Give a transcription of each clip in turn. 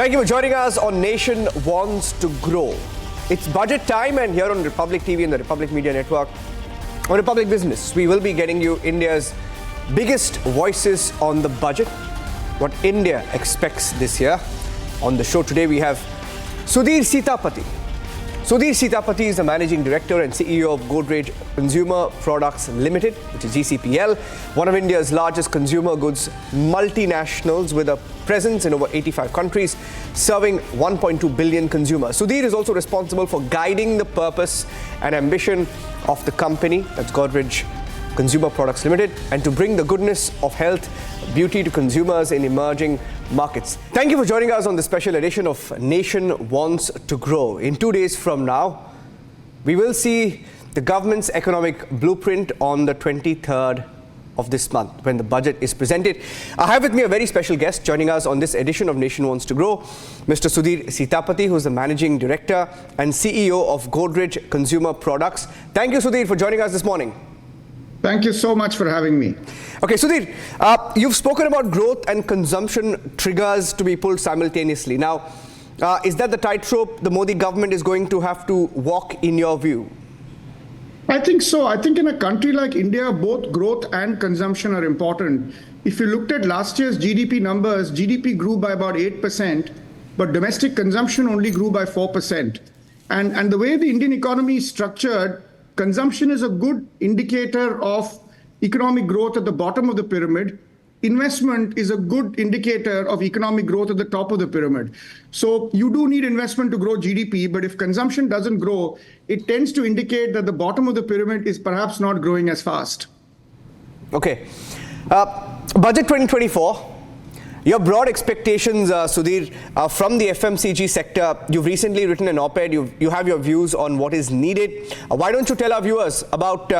Thank you for joining us on Nation Wants to Grow. It's budget time, and here on Republic TV and the Republic Media Network, on Republic Business, we will be getting you India's biggest voices on the budget, what India expects this year. On the show today, we have Sudhir Sitapati. Sudhir Sitapati is the Managing Director and CEO of Godrej Consumer Products Limited, which is GCPL, one of India's largest consumer goods multinationals with a presence in over 85 countries, serving 1.2 billion consumers. Sudhir is also responsible for guiding the purpose and ambition of the company, that's Godrej Consumer Products Limited, and to bring the goodness of health, beauty to consumers in emerging markets. Thank you for joining us on this special edition of Nation Wants to Grow. In 2 days from now, we will see the government's economic blueprint on the 23rd of this month when the budget is presented. I have with me a very special guest joining us on this edition of Nation Wants to Grow, Mr. Sudhir Sitapati, who is the Managing Director and CEO of Godrej Consumer Products. Thank you, Sudhir, for joining us this morning. Thank you so much for having me. Okay, Sudhir, you've spoken about growth and consumption triggers to be pulled simultaneously. Now, is that the tightrope the Modi government is going to have to walk in your view? I think so. I think in a country like India, both growth and consumption are important. If you looked at last year's GDP numbers, GDP grew by about 8%, but domestic consumption only grew by 4%. And the way the Indian economy is structured, consumption is a good indicator of economic growth at the bottom of the pyramid. Investment is a good indicator of economic growth at the top of the pyramid. So you do need investment to grow GDP, but if consumption doesn't grow, it tends to indicate that the bottom of the pyramid is perhaps not growing as fast. Okay. Budget 2024. Your broad expectations, Sudhir, from the FMCG sector. You've recently written an op-ed. You have your views on what is needed. Why don't you tell our viewers about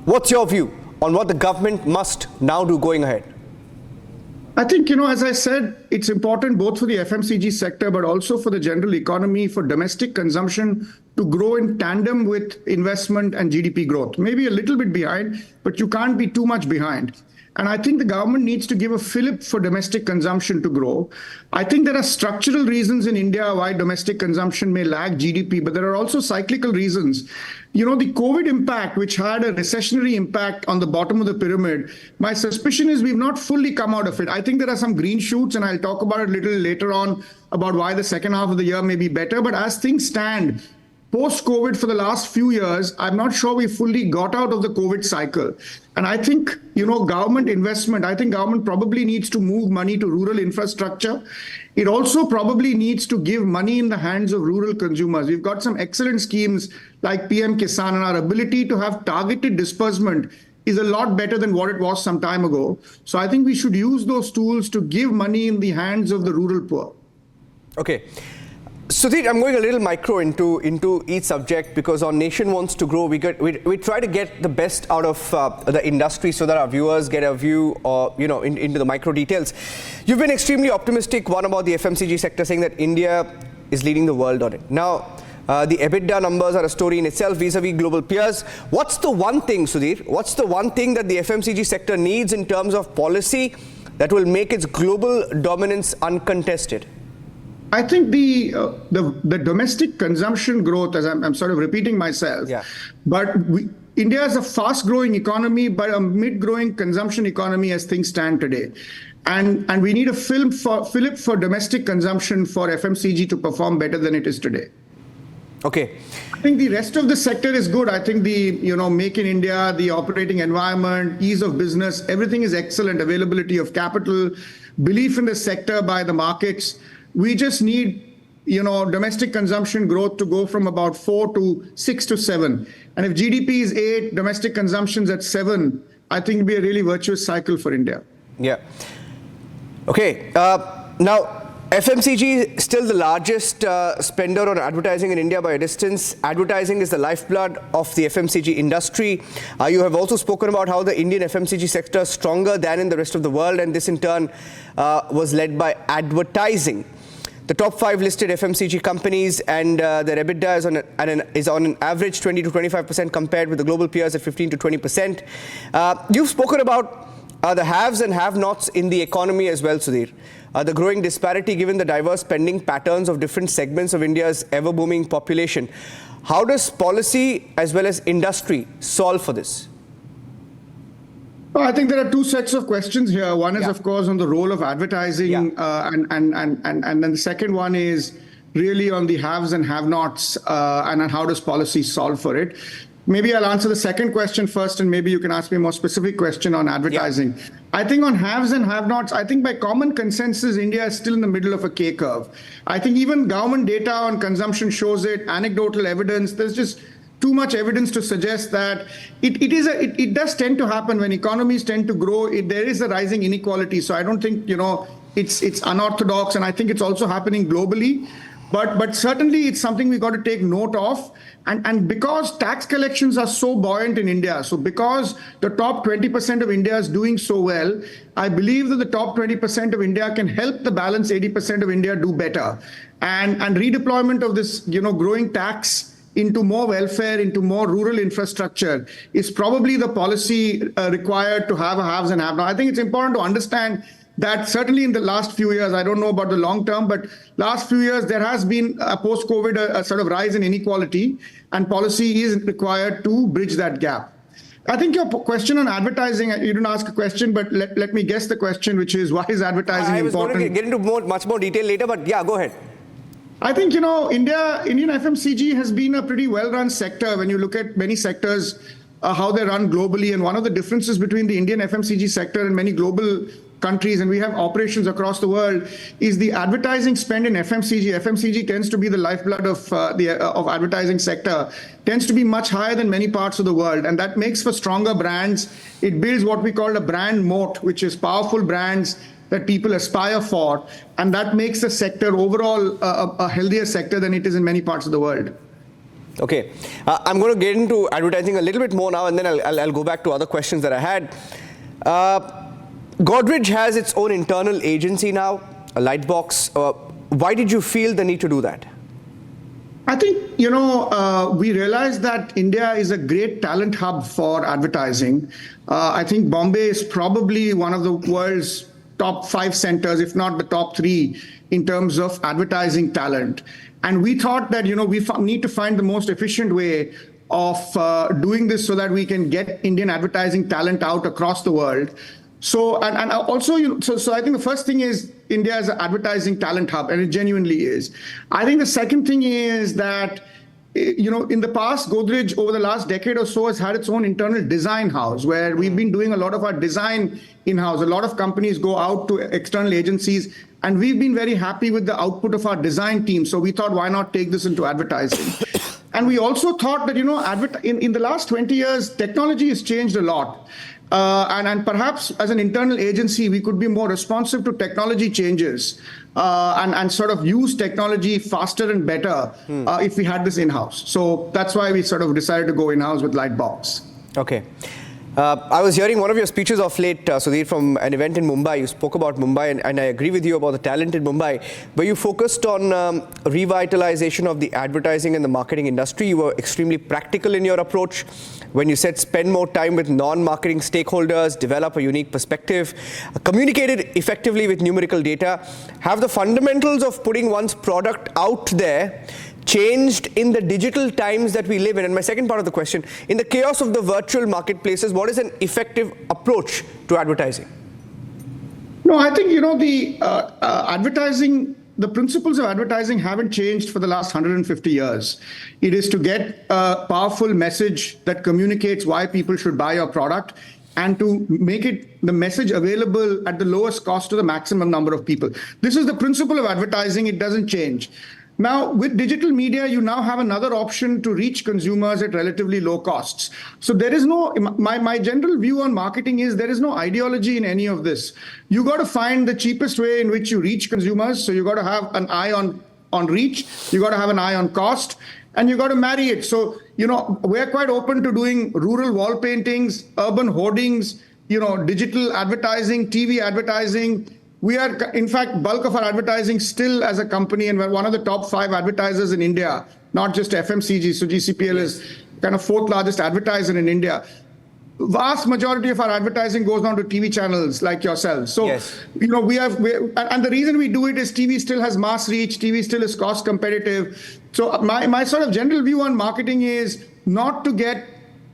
what's your view on what the government must now do going ahead? I think, as I said, it's important both for the FMCG sector, but also for the general economy, for domestic consumption to grow in tandem with investment and GDP growth. Maybe a little bit behind, but you can't be too much behind. And I think the government needs to give a fillip for domestic consumption to grow. I think there are structural reasons in India why domestic consumption may lag GDP, but there are also cyclical reasons. The COVID impact, which had a recessionary impact on the bottom of the pyramid, my suspicion is we've not fully come out of it. I think there are some green shoots, and I'll talk about it a little later on about why the second half of the year may be better. But as things stand, post-COVID for the last few years, I'm not sure we fully got out of the COVID cycle. And I think, government investment, I think government probably needs to move money to rural infrastructure. It also probably needs to give money in the hands of rural consumers. We've got some excellent schemes like PM Kisan, and our ability to have targeted disbursement is a lot better than what it was some time ago. So I think we should use those tools to give money in the hands of the rural poor. Okay. Sudhir, I'm going a little micro into each subject because on Nation Wants to Grow, we try to get the best out of the industry so that our viewers get a view into the micro details. You've been extremely optimistic, one about the FMCG sector, saying that India is leading the world on it. Now, the EBITDA numbers are a story in itself vis-a-vis global peers. What's the one thing, Sudhir, what's the one thing that the FMCG sector needs in terms of policy that will make its global dominance uncontested? I think the domestic consumption growth, as I'm sort of repeating myself, but India is a fast-growing economy, but a mid-growing consumption economy as things stand today. And we need a fillip for domestic consumption for FMCG to perform better than it is today. Okay. I think the rest of the sector is good. I think the, Make in India, the operating environment, ease of business, everything is excellent. Availability of capital, belief in the sector by the markets. We just need, domestic consumption growth to go from about 4 to 6 to 7. And if GDP is 8, domestic consumption's at 7, I think it'll be a really virtuous cycle for India. Yeah. Okay. Now, FMCG is still the largest spender on advertising in India by a distance. Advertising is the lifeblood of the FMCG industry. You have also spoken about how the Indian FMCG sector is stronger than in the rest of the world, and this in turn was led by advertising. The top 5 listed FMCG companies and their EBITDA is on an average 20 to 25% compared with the global peers at 15 to 20%. You've spoken about the haves and have-nots in the economy as well, Sudhir. The growing disparity given the diverse spending patterns of different segments of India's ever-booming population. How does policy as well as industry solve for this? Well, I think there are two sets of questions here. One is, of course, on the role of advertising, and then the second one is really on the haves and have-nots, and how does policy solve for it. Maybe I'll answer the second question first, and maybe you can ask me a more specific question on advertising. Yeah. I think on haves and have-nots, I think by common consensus, India is still in the middle of a K curve. I think even government data on consumption shows it, anecdotal evidence, there's just too much evidence to suggest that it does tend to happen when economies tend to grow. There is a rising inequality. So I don't think, it's unorthodox, and I think it's also happening globally. But certainly it's something we got to take note of. And because tax collections are so buoyant in India, so because the top 20% of India is doing so well, I believe that the top 20% of India can help the balance 80% of India do better. And redeployment of this, growing tax into more welfare, into more rural infrastructure is probably the policy required to have a haves and have-nots. I think it's important to understand that certainly in the last few years, I don't know about the long term, but last few years, there has been post-COVID a sort of rise in inequality, and policy is required to bridge that gap. I think your question on advertising, you didn't ask a question, but let me guess the question, which is, why is advertising important? I was going to get into much more detail later, but yeah, go ahead. I think, Indian FMCG has been a pretty well-run sector. When you look at many sectors, how they run globally, and one of the differences between the Indian FMCG sector and many global countries, and we have operations across the world, is the advertising spend in FMCG. FMCG tends to be the lifeblood of advertising sector, tends to be much higher than many parts of the world, and that makes for stronger brands. It builds what we call a brand moat, which is powerful brands that people aspire for, and that makes the sector overall a healthier sector than it is in many parts of the world. Okay, I'm going to get into advertising a little bit more now, and then I'll go back to other questions that I had. Godrej has its own internal agency now, a Lightbox. Why did you feel the need to do that? I think, we realized that India is a great talent hub for advertising. I think Bombay is probably one of the world's top 5 centers, if not the top 3, in terms of advertising talent. And we thought that, we need to find the most efficient way of doing this so that we can get Indian advertising talent out across the world. So, and also, so I think the first thing is India is an advertising talent hub, and it genuinely is. I think the second thing is that, in the past, Godrej over the last decade or so has had its own internal design house, where we've been doing a lot of our design in-house. A lot of companies go out to external agencies, and we've been very happy with the output of our design team. So we thought, why not take this into advertising? And we also thought that, in the last 20 years, technology has changed a lot. And perhaps as an internal agency, we could be more responsive to technology changes and sort of use technology faster and better if we had this in-house. So that's why we sort of decided to go in-house with Lightbox. Okay. I was hearing one of your speeches of late, Sudhir, from an event in Mumbai. You spoke about Mumbai, and I agree with you about the talent in Mumbai. But you focused on revitalization of the advertising and the marketing industry. You were extremely practical in your approach when you said spend more time with non-marketing stakeholders, develop a unique perspective, communicate it effectively with numerical data, have the fundamentals of putting one's product out there changed in the digital times that we live in? And my second part of the question, in the chaos of the virtual marketplaces, what is an effective approach to advertising? No, I think, the advertising, the principles of advertising haven't changed for the last 150 years. It is to get a powerful message that communicates why people should buy your product, and to make the message available at the lowest cost to the maximum number of people. This is the principle of advertising. It doesn't change. Now, with digital media, you now have another option to reach consumers at relatively low costs. So there is no, my general view on marketing is there is no ideology in any of this. You got to find the cheapest way in which you reach consumers. So you got to have an eye on reach. You got to have an eye on cost, and you got to marry it. So, we're quite open to doing rural wall paintings, urban hoardings, digital advertising, TV advertising. We are, in fact, bulk of our advertising still as a company, and we're one of the top 5 advertisers in India, not just FMCG. So GCPL is kind of 4th largest advertiser in India. vast majority of our advertising goes on to TV channels like yourselves. So, Yes. and the reason we do it is TV still has mass reach, TV still is cost competitive. So my sort of general view on marketing is not to get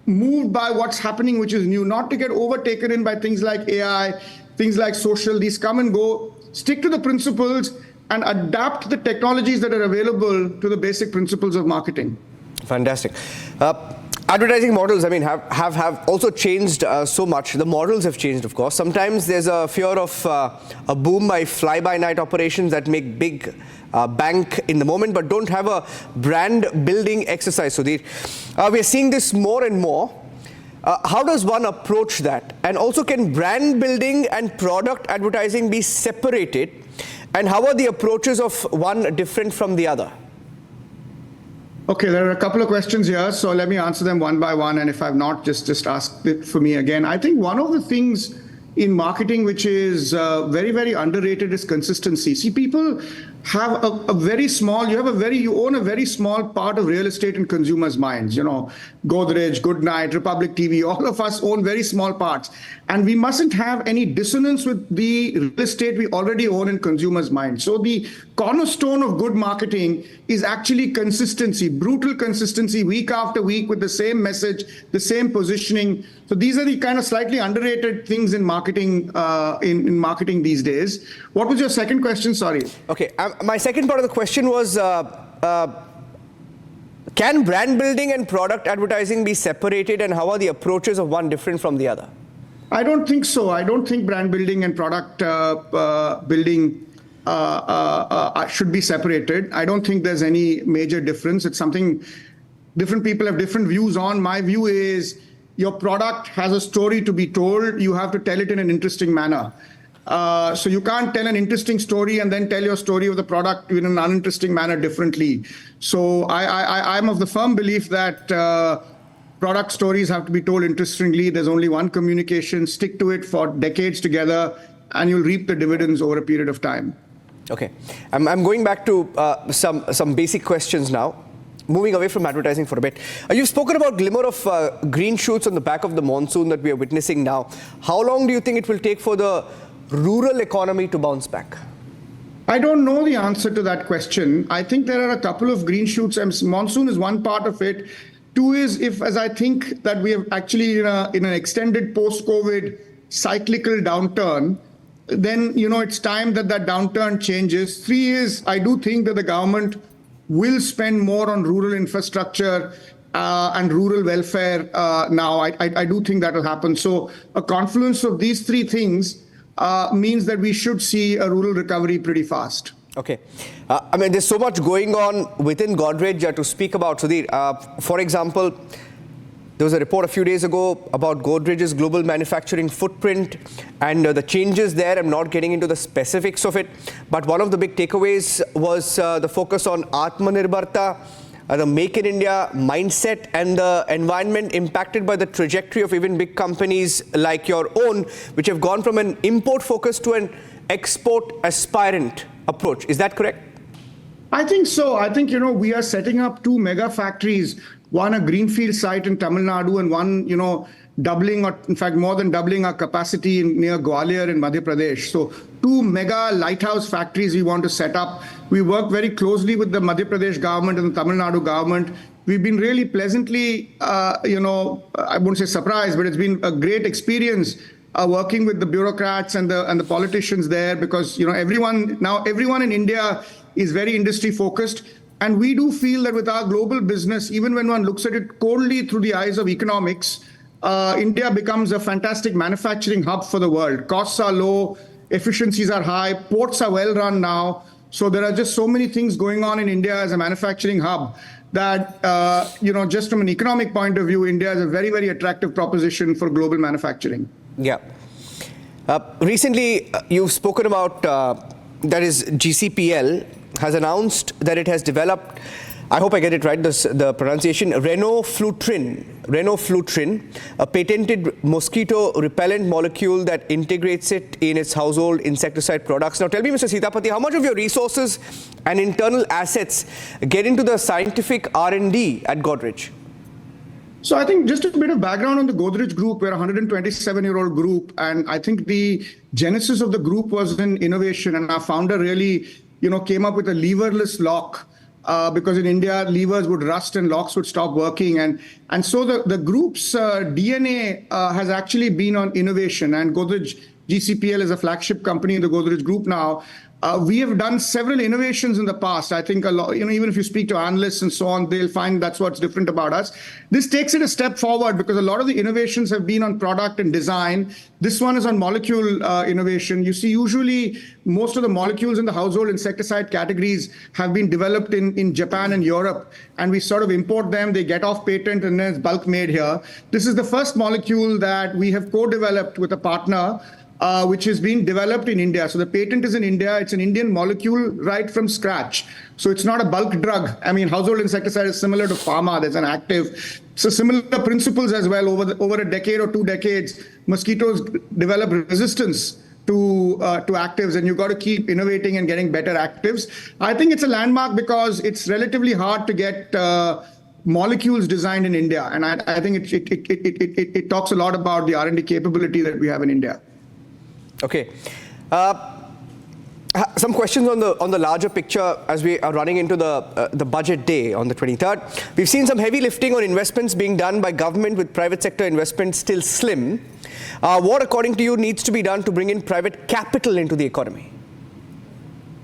moved by what's happening, which is new, not to get overtaken in by things like AI, things like social, these come and go. Stick to the principles and adapt the technologies that are available to the basic principles of marketing. Fantastic. Advertising models, I mean, have also changed so much. The models have changed, of course. Sometimes there's a fear of a boom by fly-by-night operations that make big bank in the moment, but don't have a brand building exercise, Sudhir. We're seeing this more and more. How does one approach that? And also, can brand building and product advertising be separated? And how are the approaches of one different from the other? Okay, there are a couple of questions here, so let me answer them one by one, and if I've not, just ask it for me again. I think one of the things in marketing which is very, very underrated is consistency. See, people have a very small, you own a very small part of real estate in consumers' minds. Godrej, Goodnight, Republic TV, all of us own very small parts. And we mustn't have any dissonance with the real estate we already own in consumers' minds. So the cornerstone of good marketing is actually consistency, brutal consistency, week after week with the same message, the same positioning. So these are the kind of slightly underrated things in marketing, in marketing these days. What was your second question? Sorry. Okay, my second part of the question was, can brand building and product advertising be separated, and how are the approaches of one different from the other? I don't think so. I don't think brand building and product building should be separated. I don't think there's any major difference. It's something different people have different views on. My view is your product has a story to be told. You have to tell it in an interesting manner. So you can't tell an interesting story and then tell your story of the product in an uninteresting manner differently. So I'm of the firm belief that product stories have to be told interestingly. There's only one communication. Stick to it for decades together, and you'll reap the dividends over a period of time. Okay, I'm going back to some basic questions now. Moving away from advertising for a bit. You've spoken about glimmer of green shoots on the back of the monsoon that we are witnessing now. How long do you think it will take for the rural economy to bounce back? I don't know the answer to that question. I think there are a couple of green shoots, and monsoon is one part of it. Two is, as I think that we have actually in an extended post-COVID cyclical downturn, then it's time that downturn changes. Three is, I do think that the government will spend more on rural infrastructure and rural welfare now. I do think that will happen. So a confluence of these three things means that we should see a rural recovery pretty fast. Okay. I mean, there's so much going on within Godrej to speak about, Sudhir. For example, there was a report a few days ago about Godrej's global manufacturing footprint and the changes there. I'm not getting into the specifics of it, but one of the big takeaways was the focus on Atmanirbharta, the Make in India mindset, and the environment impacted by the trajectory of even big companies like your own, which have gone from an import focus to an export aspirant approach. Is that correct? I think so. I think, we are setting up two mega factories, one a greenfield site in Tamil Nadu and one, doubling, or in fact, more than doubling our capacity near Gwalior in Madhya Pradesh. So two mega lighthouse factories we want to set up. We work very closely with the Madhya Pradesh government and the Tamil Nadu government. We've been really pleasantly, I wouldn't say surprised, but it's been a great experience working with the bureaucrats and the politicians there, because, everyone in India is very industry focused. And we do feel that with our global business, even when one looks at it coldly through the eyes of economics, India becomes a fantastic manufacturing hub for the world. Costs are low, efficiencies are high, ports are well run now. So there are just so many things going on in India as a manufacturing hub that, just from an economic point of view, India is a very, very attractive proposition for global manufacturing. Yeah. Recently, you've spoken about, that is GCPL has announced that it has developed, I hope I get it right, the pronunciation, Renoflutrin, a patented mosquito repellent molecule that integrates it in its household insecticide products. Now tell me, Mr. Sitapati, how much of your resources and internal assets get into the scientific R&D at Godrej? So I think just a bit of background on the Godrej Group. We're a 127-year-old group, and I think the genesis of the group was in innovation. And our founder really, came up with a leverless lock because in India, levers would rust and locks would stop working. And so the group's DNA has actually been on innovation. And Godrej GCPL is a flagship company in the Godrej Group now. We have done several innovations in the past. I think a lot, even if you speak to analysts and so on, they'll find that's what's different about us. This takes it a step forward because a lot of the innovations have been on product and design. This one is on molecule innovation. You see, usually most of the molecules in the household insecticide categories have been developed in Japan and Europe, and we sort of import them. They get off patent and then it's bulk made here. This is the first molecule that we have co-developed with a partner, which is being developed in India. So the patent is in India. It's an Indian molecule right from scratch. So it's not a bulk drug. I mean, household insecticide is similar to pharma. There's an active. So similar principles as well. Over a decade or 2 decades, mosquitoes develop resistance to actives, and you've got to keep innovating and getting better actives. I think it's a landmark because it's relatively hard to get molecules designed in India. And I think it talks a lot about the R&D capability that we have in India. Okay. Some questions on the larger picture as we are running into the budget day on the 23rd. We've seen some heavy lifting on investments being done by government with private sector investment still slim. What, according to you, needs to be done to bring in private capital into the economy?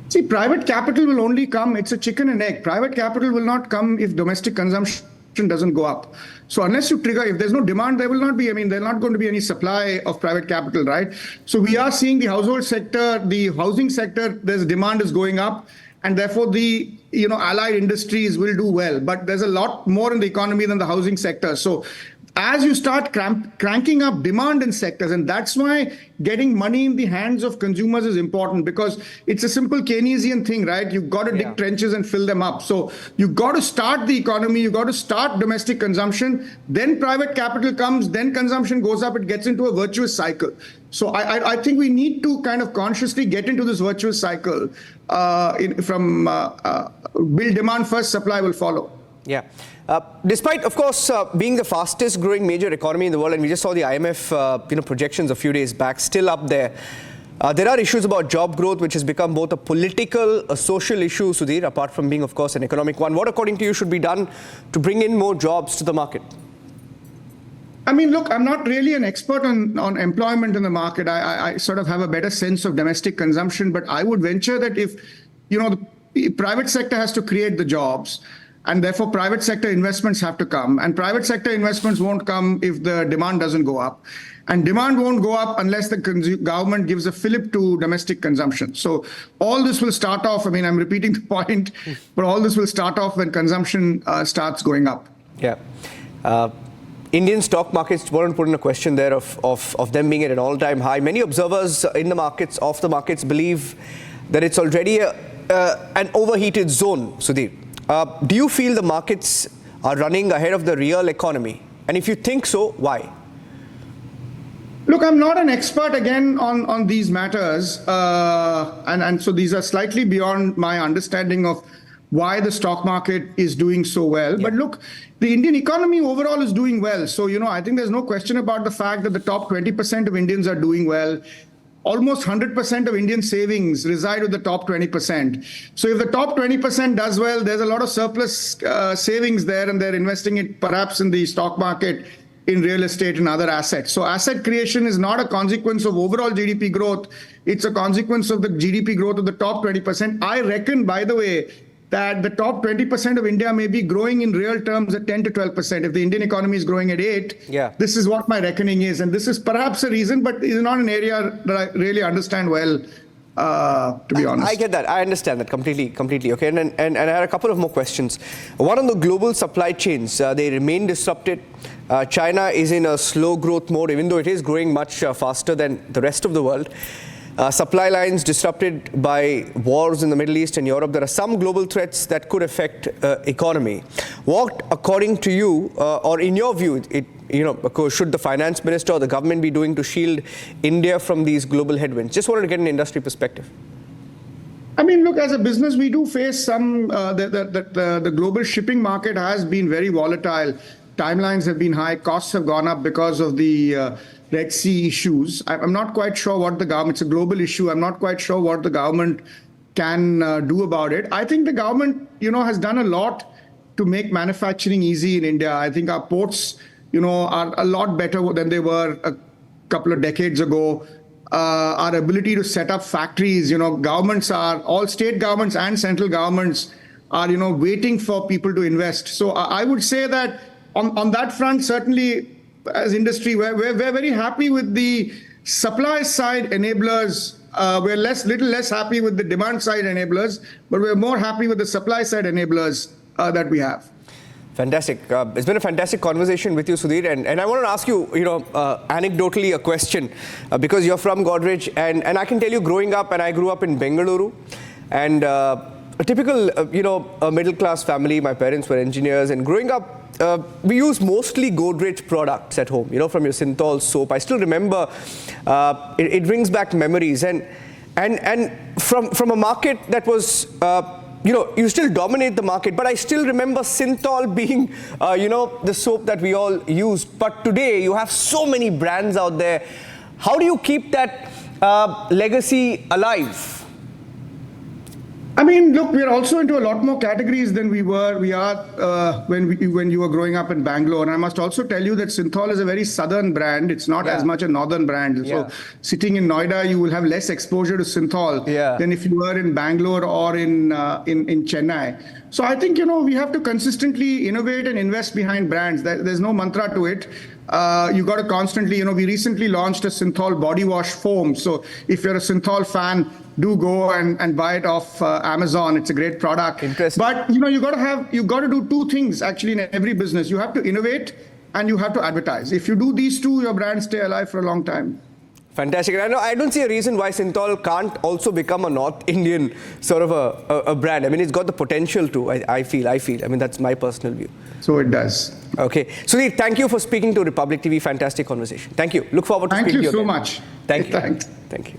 See, private capital will only come, it's a chicken and egg. Private capital will not come if domestic consumption doesn't go up. So unless you trigger, if there's no demand, there will not be, there's not going to be any supply of private capital, right? So we are seeing the household sector, the housing sector, there's demand is going up, and therefore the, allied industries will do well. But there's a lot more in the economy than the housing sector. So as you start cranking up demand in sectors, and that's why getting money in the hands of consumers is important, because it's a simple Keynesian thing, right? You've got to dig trenches and fill them up. So you've got to start the economy, you've got to start domestic consumption, then private capital comes, then consumption goes up, it gets into a virtuous cycle. So I think we need to kind of consciously get into this virtuous cycle build demand first, supply will follow. Yeah. Despite, of course, being the fastest growing major economy in the world, and we just saw the IMF projections a few days back, still up there, there are issues about job growth, which has become both a political, a social issue, Sudhir, apart from being, of course, an economic one. What, according to you, should be done to bring in more jobs to the market? Look, I'm not really an expert on employment in the market. I sort of have a better sense of domestic consumption, but I would venture that if, the private sector has to create the jobs, and therefore private sector investments have to come. And private sector investments won't come if the demand doesn't go up. And demand won't go up unless the government gives a fillip to domestic consumption. So all this will start off, I'm repeating the point, but all this will start off when consumption starts going up. Yeah. Indian stock markets, want to put in a question there of them being at an all-time high. Many observers in the markets, off the markets, believe that it's already an overheated zone, Sudhir. Do you feel the markets are running ahead of the real economy? And if you think so, why? Look, I'm not an expert again on these matters. And so these are slightly beyond my understanding of why the stock market is doing so well. Yeah. But look, the Indian economy overall is doing well. So, I think there's no question about the fact that the top 20% of Indians are doing well. Almost 100% of Indian savings reside with the top 20%. So if the top 20% does well, there's a lot of surplus savings there, and they're investing it perhaps in the stock market, in real estate and other assets. So asset creation is not a consequence of overall GDP growth. It's a consequence of the GDP growth of the top 20%. I reckon, by the way, that the top 20% of India may be growing in real terms at 10 to 12%. If the Indian economy is growing at 8, this is what my reckoning is. And this is perhaps a reason, but is not an area that I really understand well, to be honest. I get that. I understand that completely. Okay. And I had a couple of more questions. One on the global supply chains. They remain disrupted. China is in a slow growth mode, even though it is growing much faster than the rest of the world. Supply lines disrupted by wars in the Middle East and Europe. There are some global threats that could affect economy. What, according to you, or in your view, should the finance minister or the government be doing to shield India from these global headwinds? Just wanted to get an industry perspective. Look, as a business, we do face some, the global shipping market has been very volatile. timelines have been high, costs have gone up because of the Red Sea issues. I'm not quite sure what the government, it's a global issue, I'm not quite sure what the government can do about it. I think the government, has done a lot to make manufacturing easy in India. I think our ports, are a lot better than they were a couple of decades ago. Our ability to set up factories, governments are, all state governments and central governments are, waiting for people to invest. So I would say that on that front, certainly as industry, we're very happy with the supply side enablers. We're little less happy with the demand side enablers, but we're more happy with the supply side enablers that we have. Fantastic. It's been a fantastic conversation with you, Sudhir. And I want to ask you, anecdotally a question, because you're from Godrej. And I can tell you, growing up, and I grew up in Bengaluru, and a typical, a middle-class family. My parents were engineers. And growing up, we used mostly Godrej products at home, from your Synthol soap. I still remember, it brings back memories. And from a market that was... you still dominate the market, but I still remember Synthol being, the soap that we all used. But today, you have so many brands out there. How do you keep that legacy alive? I mean, look, we're also into a lot more categories than we are when you were growing up in Bangalore. And I must also tell you that Synthol is a very southern brand. It's not as much a northern brand. So sitting in Noida, you will have less exposure to Synthol than if you were in Bangalore or in Chennai. So I think, we have to consistently innovate and invest behind brands. There's no mantra to it. You got to constantly, we recently launched a Synthol body wash foam. So if you're a Synthol fan, do go and buy it off Amazon. It's a great product. Interesting. But you got to do two things actually in every business. You have to innovate and you have to advertise. If you do these two, your brands stay alive for a long time. Fantastic. I don't see a reason why Synthol can't also become a North Indian sort of a brand. I mean, it's got the potential to, I feel. I mean, that's my personal view. So it does. Okay. Sudhir, thank you for speaking to Republic TV. Fantastic conversation. Thank you. Look forward to speaking to you Thank you so again. much. Thank you. Thanks. Thank you.